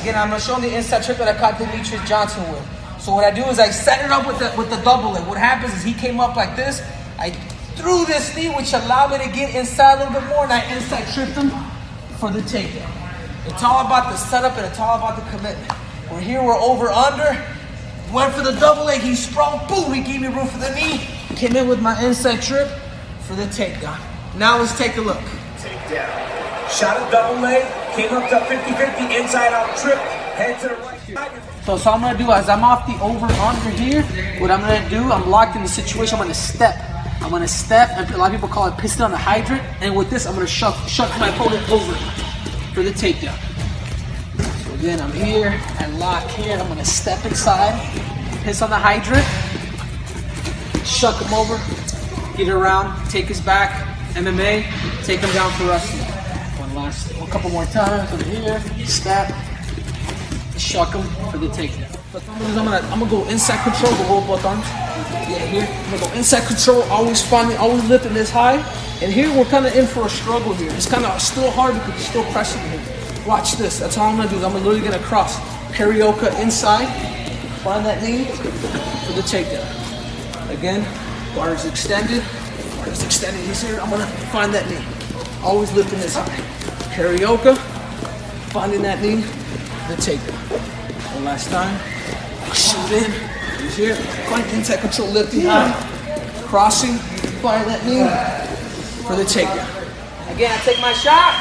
Again, I'm going to show them the inside trick that I caught Demetrius Johnson with. So what I do is I set it up with the double leg. What happens is he came up like this. I threw this knee, which allowed me to get inside a little bit more, and I inside tripped him for the takedown. It's all about the setup and it's all about the commitment. We're here, we're over under. Went for the double leg, he sprung, boom, he gave me room for the knee. Came in with my inside trip for the takedown. Now let's take a look. Takedown. Shot a double leg, came up to 50-50, inside out trip, head to the right side. So all I'm gonna do is I'm off the over under here. What I'm gonna do, I'm locked in the situation, I'm gonna step. And a lot of people call it piston on the hydrant. And with this, I'm gonna shuck my opponent over for the takedown. So again, I'm here, I lock here, I'm gonna step inside, piss on the hydrant, shuck him over, get around, take his back, MMA, take him down for wrestling. A couple more times over here, step, shuck him for the takedown. But I'm gonna go inside control, go hold both arms. Yeah, here, I'm gonna go inside control, always lifting this high. And here we're kind of in for a struggle here. It's kind of still hard because it's still pressing here. Watch this, that's all I'm gonna do is I'm literally gonna cross. Karaoke inside, find that knee for the takedown. Again, bar is extended, he's here, I'm gonna find that knee. Always lifting this high. Karaoke, finding that knee, the takedown. One last time, shoot in, he's here, find inside control, lifting high, crossing, find that knee for the takedown. Again, I take my shot,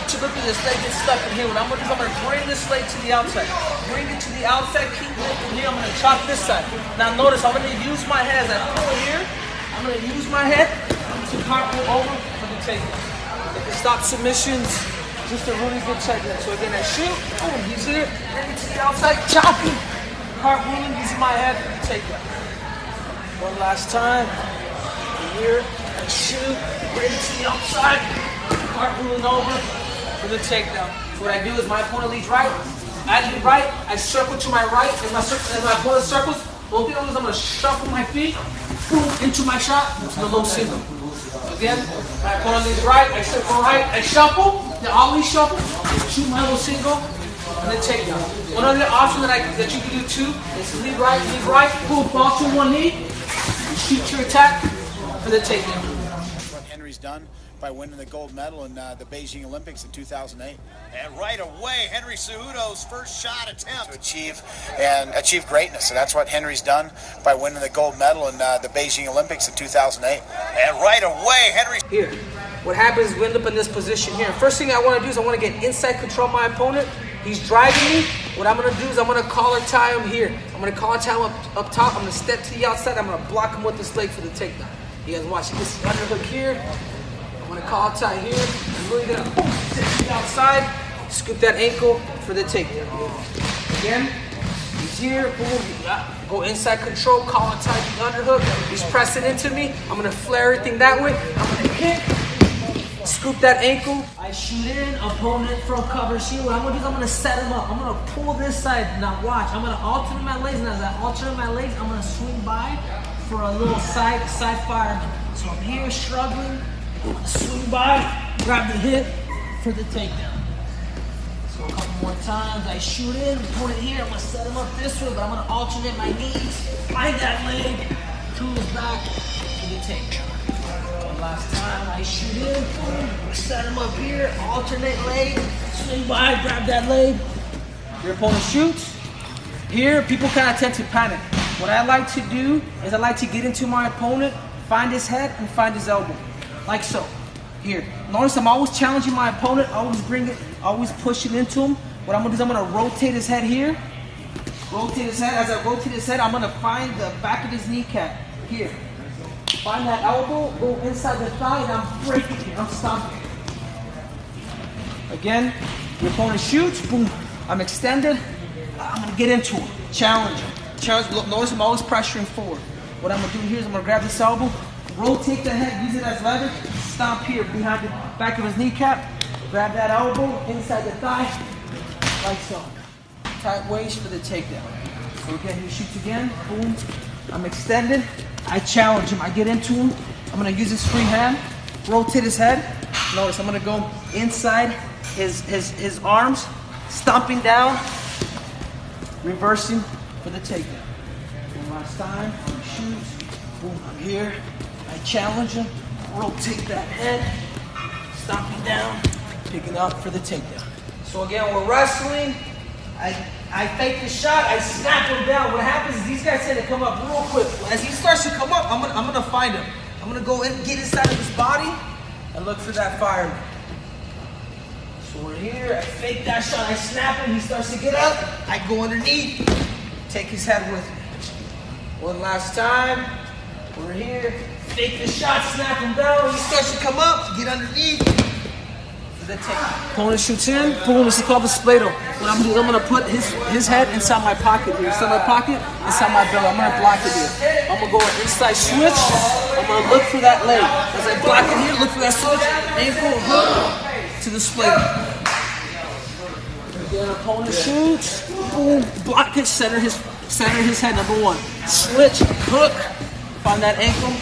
typically this leg gets stuck in here. What I'm gonna do is I'm gonna bring this leg to the outside. Bring it to the outside, keep lifting here, I'm gonna chop this side. Now notice, I'm gonna use my head as I pull here, I'm gonna use my head to cartwheel over for the takedown. If it stops submissions, just a really good technique. So again, I shoot, boom, he's here, bring it to the outside, chopping, cartwheeling, using my head for the takedown. One last time, here, I shoot, bring it to the outside, cartwheeling over for the takedown. So what I do is my opponent leads right, I lead right, I circle to my right, as my opponent circles, what I'm gonna do is I'm gonna shuffle my feet, boom, into my shot, to the low single. Again, my opponent leads right, I circle right, I shuffle, I always shuffle, shoot my little single, and then takedown. One other option that you can do too is lead right, boom, fall to one knee, shoot your attack for the takedown. What Henry's done by winning the gold medal in the Beijing Olympics in 2008. And right away, Henry CEJUDO's first shot attempt. To achieve greatness. And that's what Henry's done by winning the gold medal in the Beijing Olympics in 2008. And right away, Henry... Here, what happens is we end up in this position here. First thing I want to do is I want to get inside control of my opponent. He's driving me. What I'm going to do is I'm going to collar tie him here. I'm going to collar tie him up top. I'm going to step to the outside. I'm going to block him with this leg for the takedown. You guys watch. This underhook here. I'm going to collar tie here. I'm really going to step to the outside. Scoop that ankle for the takedown. Again, he's here. Boom. Go inside control. Collar tie the underhook. He's pressing into me. I'm going to flare everything that way. I'm going to kick. Scoop that ankle. I shoot in, opponent from cover shield. What I'm gonna do is I'm gonna set him up. I'm gonna pull this side. Now watch, I'm gonna alternate my legs. And as I alternate my legs, I'm gonna swing by for a little side fire. So I'm here struggling. I'm gonna swing by, grab the hip for the takedown. So a couple more times. I shoot in, opponent here. I'm gonna set him up this way, but I'm gonna alternate my knees. Find that leg, tools back to the takedown. Last time I shoot in, boom, set him up here, alternate leg, swing by, grab that leg. Your opponent shoots. Here, people kind of tend to panic. What I like to do is I like to get into my opponent, find his head and find his elbow, like so. Here. Notice I'm always challenging my opponent, always pushing into him. What I'm gonna do is I'm gonna rotate his head here. Rotate his head. As I rotate his head, I'm gonna find the back of his kneecap. Here. Find that elbow, go inside the thigh, and I'm breaking it. I'm stomping. Again, your opponent shoots, boom. I'm extended. I'm gonna get into him. Challenge him. Look, notice I'm always pressuring forward. What I'm gonna do here is I'm gonna grab this elbow, rotate the head, use it as leverage, stomp here behind the back of his kneecap, grab that elbow, inside the thigh, like so. Tight waist for the takedown. So again, he shoots again, boom. I'm extended, I challenge him, I get into him. I'm gonna use his free hand, rotate his head. Notice I'm gonna go inside his arms, stomping down, reversing for the takedown. One last time, he shoots, boom, I'm here. I challenge him, rotate that head, stomping down, picking up for the takedown. So again, we're wrestling. I fake the shot, I snap him down. What happens is these guys tend to come up real quick. As he starts to come up, I'm gonna find him. I'm gonna go in, get inside of his body, and look for that fireman. So we're here, I fake that shot, I snap him, he starts to get up, I go underneath, take his head with me. One last time, we're here, fake the shot, snap him down, he starts to come up, get underneath. Opponent shoots in, boom, this is called the splato. What I'm gonna do is I'm gonna put his head inside my pocket here, inside my pocket, inside my belly. I'm gonna block it here. I'm gonna go an inside switch, I'm gonna look for that leg. As I block it here, look for that switch, ankle, hook, to the splato. Again, opponent shoots, boom, block it, center his head, number one. Switch, hook, find that ankle.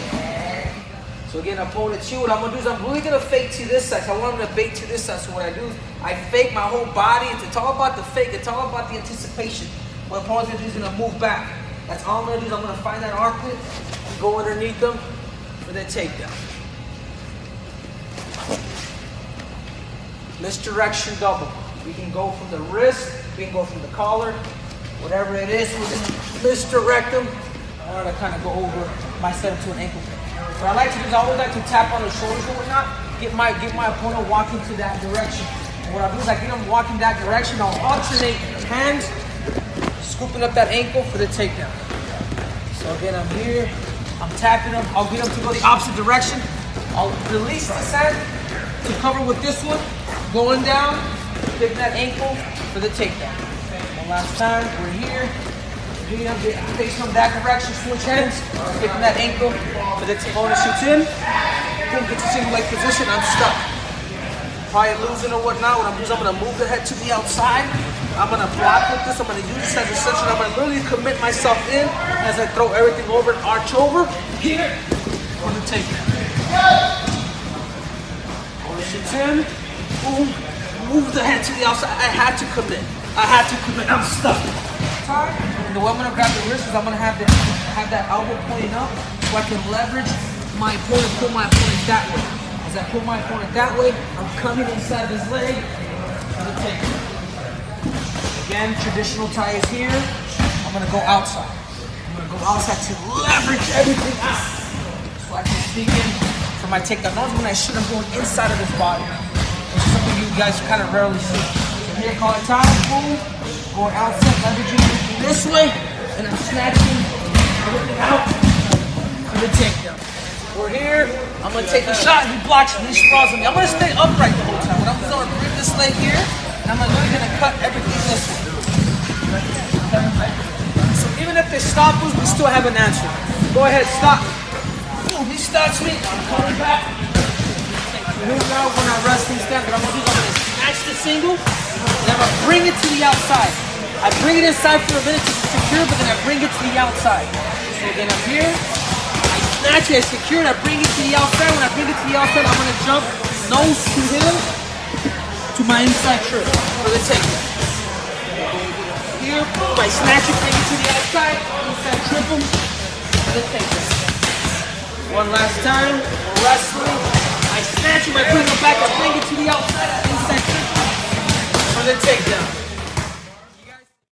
So again, opponent shoot, what I'm gonna do is I'm really gonna fake to this side. So I want him to bait to this side. So what I do is I fake my whole body. It's all about the fake, it's all about the anticipation. What opponent's gonna do is gonna move back. That's all I'm gonna do is I'm gonna find that armpit and go underneath them for that takedown. Misdirection double. We can go from the wrist, we can go from the collar, whatever it is, we're gonna misdirect them. I want to kind of go over my setup to an ankle pick. What I like to do is I always like to tap on the shoulders or whatnot, get my opponent walking to that direction. And what I do is I get him walking that direction, I'll alternate hands, scooping up that ankle for the takedown. So again, I'm here, I'm tapping him, I'll get him to go the opposite direction. I'll release this hand to cover with this one, going down, pick that ankle for the takedown. One last time, we're here. Facing him that direction, switch hands, picking that ankle for the opponent shoots in. Boom, get to single leg position, I'm stuck. Probably losing or whatnot. What I'm doing is I'm gonna move the head to the outside. I'm gonna block with this, I'm gonna use this as a center. I'm gonna literally commit myself in as I throw everything over and arch over. Here, for the takedown. Opponent shoots in, boom, move the head to the outside. I had to commit, I'm stuck. And the way I'm gonna grab the wrist is I'm gonna have that elbow pointing up so I can leverage my opponent, pull my opponent that way. As I pull my opponent that way, I'm coming inside of his leg for the takedown. Again, traditional tie is here. I'm gonna go outside. I'm gonna go outside to leverage everything out so I can sneak in for my takedown. Notice when I shoot, I'm going inside of his body, which is something you guys kind of rarely see. So here, call it time, boom. Going outside, leveraging everything this way, and I'm snatching everything out for the takedown. We're here, I'm gonna take a shot, he blocks me, he sprawls on me. I'm gonna stay upright the whole time. What I'm gonna bring this leg here, and I'm literally gonna cut everything this way. So even if they stop us, we still have an answer. Go ahead, stop. Boom, he stops me, I'm coming back. So here we go, we're not wrestling stance. What I'm gonna do is I'm gonna snatch the single, and I'm gonna bring it to the outside. I bring it inside for a minute to secure, but then I bring it to the outside. So again, I'm here, I snatch it, I secure it, I bring it to the outside. When I bring it to the outside, I'm gonna jump nose to him, to my inside trip for the takedown. Here, boom, I snatch it, bring it to the outside, inside trip him for the takedown. One last time, we're wrestling. I snatch him, I bring him back, I bring it to the outside, inside trip him for the takedown.